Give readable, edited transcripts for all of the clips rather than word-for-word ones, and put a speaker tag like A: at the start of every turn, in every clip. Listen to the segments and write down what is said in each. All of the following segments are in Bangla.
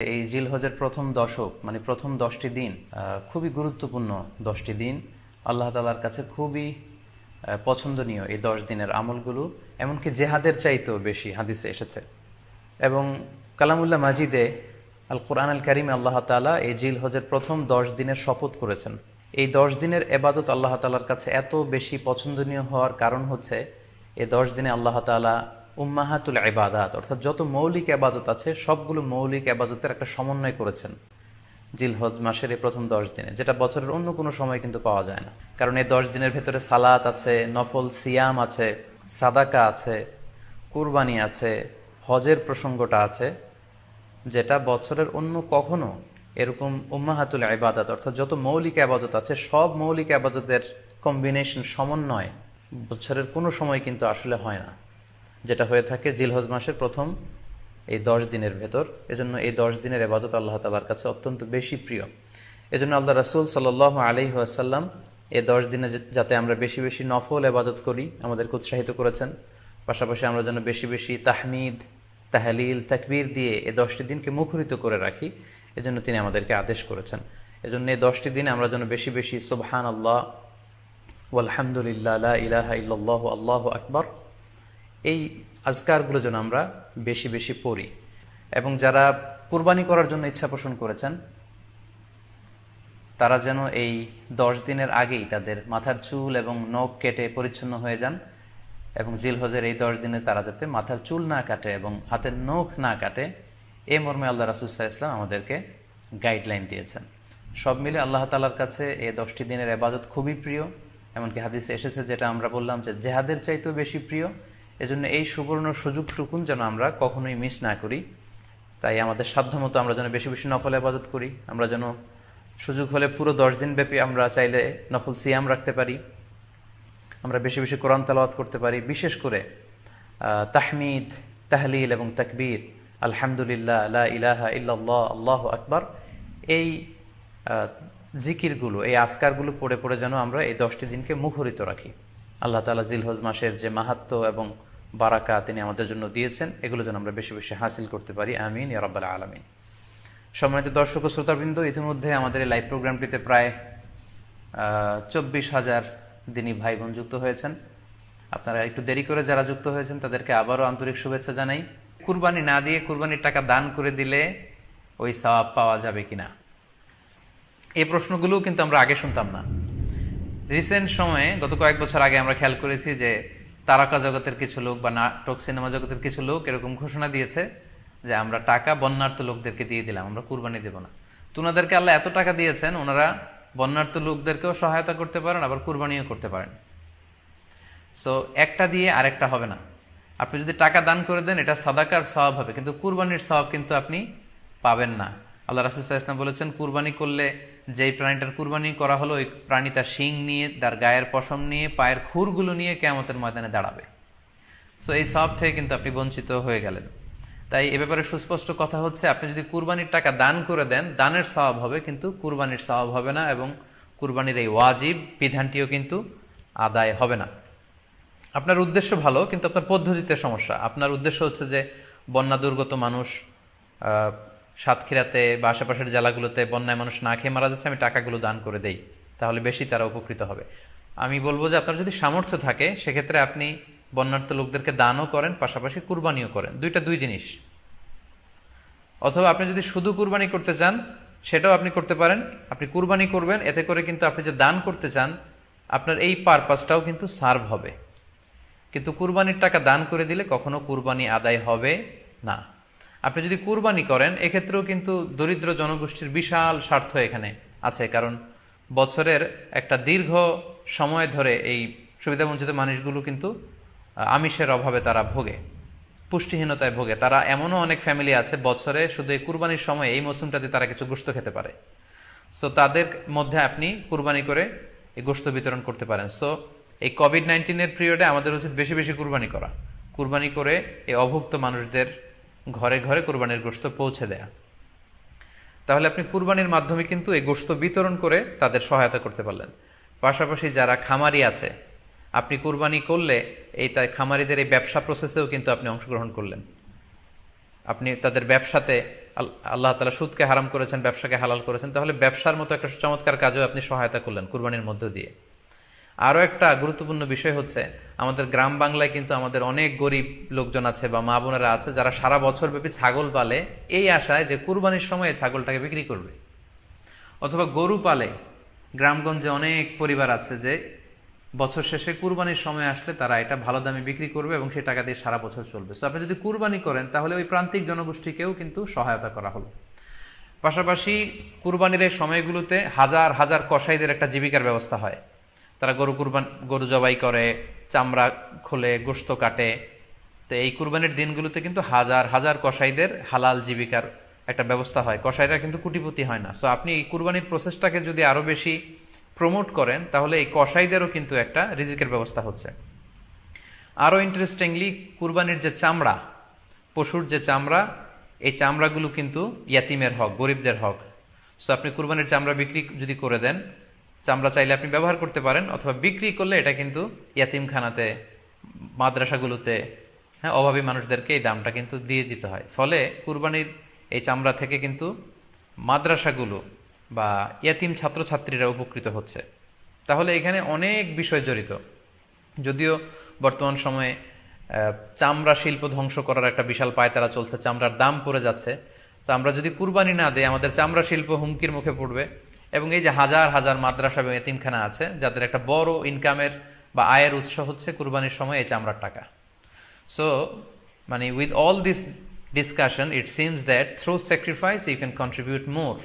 A: এই জিলহজের প্রথম দশক মানে প্রথম 10টি দিন খুবই গুরুত্বপূর্ণ 10টি দিন। আল্লাহ তাআলার কাছে খুবই পছন্দনীয় এই 10 দিনের আমলগুলো, এমনকি জেহাদের চাইতেও বেশি হাদিসে এসেছে। এবং কালামুল্লাহ মাজিদে আল কোরআন আল কারিমে আল্লাহ তাআলা এই জিলহজের প্রথম 10 দিনের শপথ করেছেন। এই 10 দিনের এবাদত আল্লাহ তাআলার কাছে এত বেশি পছন্দনীয় হওয়ার কারণ হচ্ছে এই 10 দিনে আল্লাহ তাআলা উম্মাহাতুল ইবাদাত অর্থাৎ যত মৌলিক ইবাদত আছে সবগুলো মৌলিক ইবাদতের একটা সমন্বয় করেছেন জিলহজ মাসের এই প্রথম 10 দিনে, যেটা বছরের অন্য কোনো সময় কিন্তু পাওয়া যায় না। কারণ এই 10 দিনের ভেতরে সালাত আছে, নফল সিয়াম আছে, সাদাকা আছে, কুরবানি আছে, হজের প্রসঙ্গটা আছে, যেটা বছরের অন্য কখনো এরকম উম্মাহাতুল ইবাদাত অর্থাৎ যত মৌলিক ইবাদত আছে সব মৌলিক ইবাদতের কম্বিনেশন সমন্বয় বছরের কোনো সময় কিন্তু আসলে হয় না, যেটা হয়ে থাকে জিলহজ মাসের প্রথম এই 10 দিনের ভেতর। এজন্য এই 10 দিনের ইবাদত আল্লাহ তাআলার কাছে অত্যন্ত বেশি প্রিয়। এজন্য আল্লাহ রাসূল সাল্লাল্লাহু আলাইহি ওয়াসাল্লাম এই 10 দিনে যাতে আমরা বেশি বেশি নফল ইবাদত করি আমাদেরকে উৎসাহিত করেছেন। পাশাপাশি আমরা যেন বেশি বেশি তাহমিদ, তাহলিল, তাকবীর দিয়ে এই 10টি দিনকে মুখরিত করে রাখি, এজন্য তিনি আমাদেরকে আদেশ করেছেন। এজন্য এই 10টি দিনে আমরা যেন বেশি বেশি সুবহানাল্লাহ ওয়ালহামদুলিল্লাহ লা ইলাহা ইল্লাল্লাহু আল্লাহু আকবার এই আজকারগুলো যেন আমরা বেশি বেশি পড়ি। এবং যারা কুরবানি করার জন্য ইচ্ছা পোষণ করেছেন তারা যেন এই 10 দিনের আগেই তাদের মাথার চুল এবং নখ কেটে পরিচ্ছন্ন হয়ে যান, এবং জিলহজের এই 10 দিনে তারা যাতে মাথার চুল না কাটে এবং হাতের নখ না কাটে, এই মর্মে আল্লাহ রাসূল সাল্লাল্লাহু আলাইহি ওয়াসাল্লাম আমাদেরকে গাইডলাইন দিয়েছেন। সব মিলে আল্লাহ তাআলার কাছে এই 10টি দিনের ইবাদত খুবই প্রিয়। এমনকি হাদিসে এসেছে, যেটা আমরা বললাম যে জেহাদের চাইতেও বেশি প্রিয়। এজন্য এই সুবর্ণ সুযোগটুকুন যেন আমরা কখনোই মিস না করি। তাই আমাদের সাধ্যমতো আমরা যেন বেশি বেশি নফল ইবাদত করি। আমরা যেন সুযোগ হলে পুরো 10 দিন ব্যাপী আমরা চাইলে নফল সিয়াম রাখতে পারি, আমরা বেশি বেশি কোরআন তেলাওয়াত করতে পারি। বিশেষ করে তাহমিদ, তাহলিল এবং তাকবীর, আলহামদুলিল্লাহ লা ইলাহা ইল্লাল্লাহ আল্লাহু আকবার, এই জিকিরগুলো, এই আজকারগুলো পড়ে পড়ে যেন আমরা এই 10টি দিনকে মুখরিত রাখি। আল্লাহ তাআলা জিলহজ মাসের যে মাহাত্ম্য এবং বারাকা তিনি আমাদের জন্য দিয়েছেন, এগুলো যেন আমরা বেশি বেশি হাসিল করতে পারি। আমিন ইয়া রাব্বাল আলামিন। সম্মানিত দর্শক ও শ্রোতাবৃন্দ, ইতিমধ্যে আমাদের এই লাইভ প্রোগ্রামটিতে প্রায় 24,000 দিনী ভাই বোন যুক্ত হয়েছেন। আপনারা একটু দেরি করে যারা যুক্ত হয়েছেন তাদেরকে আবারও আন্তরিক শুভেচ্ছা জানাই। কুরবানি না দিয়ে কুরবানির টাকা দান করে দিলে ওই সওয়াব পাওয়া যাবে কিনা, এই প্রশ্নগুলো কিন্তু আমরা আগে শুনতাম না। রিসেন্ট সময়ে গত কয়েক বছর আগে আমরা খেয়াল করেছি যে তারকা জগতের কিছু লোক বা নাটক সিনেমা জগতের কিছু লোক এরকম ঘোষণা দিয়েছে যে আমরা টাকা বন্যার্ত লোকদেরকে দিয়ে দিলাম, আমরা কুরবানি দেব না। তো ওনাদেরকে আল্লাহ এত টাকা দিয়েছেন, ওনারা বন্যার্ত লোকদেরকেও সহায়তা করতে পারেন, আবার কুরবানিও করতে পারেন। সো একটা দিয়ে আরেকটা হবে না। আপনি যদি টাকা দান করে দেন এটা সাদাকার সওয়াব হবে, কিন্তু কুরবানির সওয়াব কিন্তু আপনি পাবেন না। আল্লাহ রাসূল সাল্লাল্লাহু আলাইহি ওয়াসাল্লাম বলেছেন, কুরবানি করলে যেই প্রাণীটার কুরবানি করা হলো ওই প্রাণী তার শিং নিয়ে, তার গায়ের পশম নিয়ে, পায়ের খুরগুলো নিয়ে কিয়ামতের ময়দানে দাঁড়াবে। সো এই সওয়াব থেকে কিন্তু আপনি বঞ্চিত হয়ে গেলেন। তাই এ ব্যাপারে সুস্পষ্ট কথা হচ্ছে, আপনি যদি কুরবানির টাকা দান করে দেন দানের সওয়াব হবে, কিন্তু কুরবানির সওয়াব হবে না, এবং কুরবানির এই ওয়াজিব বিধানটিও কিন্তু আদায় হবে না। আপনার উদ্দেশ্য ভালো, কিন্তু আপনার পদ্ধতিতে সমস্যা। আপনার উদ্দেশ্য হচ্ছে যে বন্যা দুর্গত মানুষ, সাতক্ষীরাতে বা আশেপাশের জেলাগুলোতে বন্যায় মানুষ না খেয়ে মারা যাচ্ছে, আমি টাকাগুলো দান করে দেই, তাহলে বেশি তারা উপকৃত হবে। আমি বলবো যে আপনার যদি সামর্থ্য থাকে সেক্ষেত্রে আপনি বন্যার্ত লোকদেরকে দানও করেন, পাশাপাশি কুরবানিও করেন, দুইটা দুই জিনিস। অথবা আপনি যদি শুধু কুরবানি করতে চান সেটাও আপনি করতে পারেন। আপনি কুরবানি করবেন, এতে করে কিন্তু আপনি যে দান করতে চান আপনার এই পারপাসটাও কিন্তু সার্ভ হবে। কিন্তু কুরবানির টাকা দান করে দিলে কখনো কুরবানি আদায় হবে না। আপনি যদি কুরবানি করেন এক্ষেত্রেও কিন্তু দরিদ্র জনগোষ্ঠীর বিশাল স্বার্থ এখানে আছে, কারণ বছরের একটা দীর্ঘ সময় ধরে এই সুবিধাবঞ্চিত মানুষগুলো কিন্তু আমিষের অভাবে তারা ভোগে, পুষ্টিহীনতায় ভোগে। তারা এমনও অনেক ফ্যামিলি আছে বছরে শুধু এই কুরবানির সময় এই মৌসুমটাতে তারা কিছু গোশত খেতে পারে। সো তাদের মধ্যে আপনি কুরবানি করে এই গোশত বিতরণ করতে পারেন। সো এই কোভিড-19 পিরিয়ডে আমাদের উচিত বেশি বেশি কুরবানি করা, কুরবানি করে এই অভুক্ত মানুষদের ঘরে ঘরে কুরবানির গোশত পৌঁছে দেয়া। তাহলে আপনি কুরবানির মাধ্যমে কিন্তু এই গোশত বিতরণ করে তাদের সহায়তা করতে পারলেন। পাশাপাশি যারা খামারি আছে, আপনি কুরবানি করলে এই তাই খামারিদের এই ব্যবসা প্রসেসেও কিন্তু আপনি অংশগ্রহণ করলেন। আপনি তাদের ব্যবসাতে আল্লাহ তাআলা সুদকে হারাম করেছেন, ব্যবসাকে হালাল করেছেন, তাহলে ব্যবসার মতো একটা চমৎকার কাজেও আপনি সহায়তা করলেন কুরবানির মধ্য দিয়ে। আরও একটা গুরুত্বপূর্ণ বিষয় হচ্ছে, আমাদের গ্রাম বাংলায় কিন্তু আমাদের অনেক গরিব লোকজন আছে বা মা বোনেরা আছে যারা সারা বছর ব্যাপী ছাগল পালে এই আশায় যে কুরবানির সময় ছাগলটাকে বিক্রি করবে, অথবা গরু পালে। গ্রামগঞ্জে অনেক পরিবার আছে যে বছর শেষে কুরবানির সময় আসলে তারা এটা ভালো দামে বিক্রি করবে এবং সেই টাকা দিয়ে সারা বছর চলবে। সো আপনি যদি কুরবানি করেন তাহলে ওই প্রান্তিক জনগোষ্ঠীকেও কিন্তু সহায়তা করা হলো। পাশাপাশি কুরবানির এই সময়গুলোতে হাজার হাজার কসাইদের একটা জীবিকার ব্যবস্থা হয়। তারা গরু জবাই করে, চামড়া খোলে, গোশত কাটে। তো এই কুরবানির দিনগুলোতে কিন্তু হাজার হাজার কসাইদের হালাল জীবিকার একটা ব্যবস্থা হয়। কসাইরা কিন্তু কোটিপতি হয় না। সো আপনি এই কুরবানির প্রসেসটাকে যদি আরো বেশি প্রমোট করেন তাহলে এই কসাইদেরও কিন্তু একটা রিজিকের ব্যবস্থা হচ্ছে। আরো ইন্টারেস্টিংলি, কুরবানির যে চামড়া, পশুর যে চামড়া, এই চামড়াগুলো কিন্তু ইয়াতিমের হক, গরিবদের হক। সো আপনি কুরবানির চামড়া বিক্রি যদি করে দেন, চামড়া চাইলে আপনি ব্যবহার করতে পারেন, অথবা বিক্রি করলে এটা কিন্তু ইয়াতিমখানাতে, মাদ্রাসাগুলোতে, হ্যাঁ, অভাবী মানুষদেরকে এই দামটা কিন্তু দিয়ে দিতে হয়। ফলে কুরবানির এই চামড়া থেকে কিন্তু মাদ্রাসাগুলো বা ইয়াতিম ছাত্রছাত্রীরা উপকৃত হচ্ছে। তাহলে এখানে অনেক বিষয় জড়িত। যদিও বর্তমান সময়ে চামড়া শিল্প ধ্বংস করার একটা বিশাল পায়তারা চলছে, চামড়ার দাম পড়ে যাচ্ছে। তো আমরা যদি কুরবানি না দিই আমাদের চামড়া শিল্প হুমকির মুখে পড়বে। এবং এই যে হাজার হাজার মাদ্রাসা এবং এতিমখানা আছে যাদের একটা বড় ইনকামের বা আয়ের উৎস হচ্ছে কুরবানির সময় এই চামড়ার টাকা। সো মানে with all this discussion it seems that through sacrifice you can contribute more.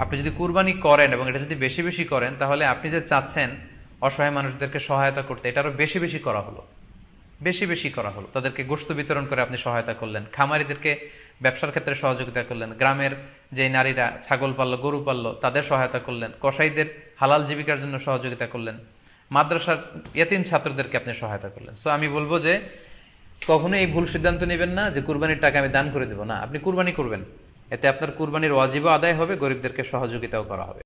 A: আপনি যদি কুরবানি করেন এবং এটা যদি বেশি বেশি করেন তাহলে আপনি যে চাচ্ছেন অসহায় মানুষদেরকে সহায়তা করতে, এটা আরো বেশি বেশি করা হলো, বেশি বেশি করা হলো। তাদেরকে গোশত বিতরণ করে আপনি সহায়তা করলেন, খামারিদেরকে ব্যবসার ক্ষেত্রে সহযোগিতা করলেন, গ্রামের যে নারীরা ছাগল পাললো, গরু পাললো, তাদের সহায়তা করলেন, কসাইদের হালাল জীবিকার জন্য সহযোগিতা করলেন, মাদ্রাসার ইয়াতিম ছাত্রদেরকে আপনি সহায়তা করলেন। সো আমি বলবো যে কখনো এই ভুল সিদ্ধান্ত নেবেন না যে কুরবানির টাকা আমি দান করে দেবো। না, আপনি কুরবানি করবেন, এতে আপনার কুরবানির ওয়াজিবও আদায় হবে, গরিবদেরকে সহযোগিতাও করা হবে।